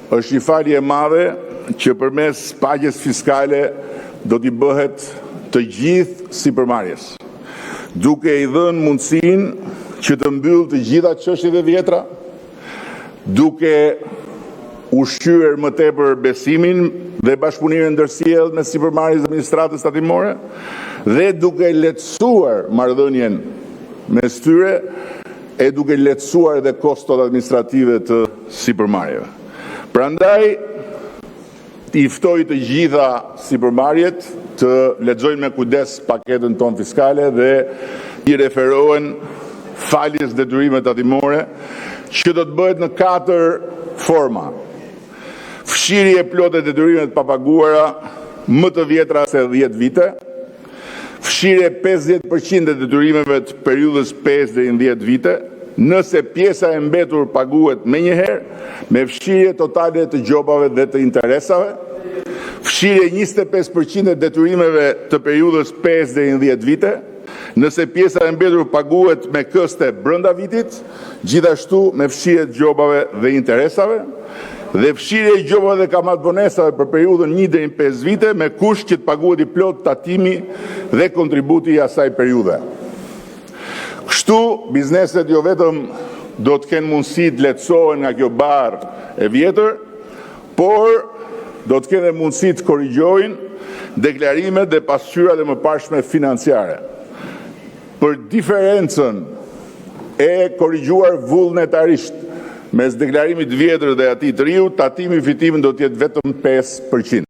është një falje e madhe që përmes pagjes fiskale do t'i bëhet të gjithë sipërmarrjes, duke i dhënë mundësinë që të mbyllë të gjitha çështjet e vjetra, duke ushqyer më tepër besimin dhe bashkëpunimin ndërsjellë me sipërmarrjes dhe administratës tatimore dhe duke lehtësuar marrëdhënien mes tyre e duke lehtësuar edhe kostot administrative të sipërmarrjeve. Prandaj i ftoj të gjitha sipërmarrjet të lexojnë me kujdes paketën tonë fiskale dhe i referohen faljes detyrimeve tatimore që do të bëhet në 4 forma. Fshirje plotë e detyrimeve të papaguara më të vjetra se 10 vite, fshirje 50% e detyrimeve të periudhës 5 deri në 10 vite, nëse pjesa e mbetur paguhet menjëherë, me fshirje totale të gjobave dhe të interesave, fshirje 25% e detyrimeve të periudhës 5 deri në 10 vite, nëse pjesa e mbetur paguhet me këste brenda vitit, gjithashtu me fshirje të gjobave dhe interesave, dhe fshirje i gjobave dhe kamatvonesave për periudhën 1 deri në 5 vite, me kusht që të paguhet i plot tatimi dhe kontributi i asaj periudhe. Kështu, bizneset jo vetëm do të kenë mundësi të lehtësohen nga kjo barë e vjetër, por do të kenë mundësi të korrigjojnë deklarimet dhe pasqyrat e mëparshme financiare. Për diferencën e korrigjuar vullnetarisht mes deklarimit vjetër dhe atij të riu, tatimi i fitimit do të jetë vetëm 5%.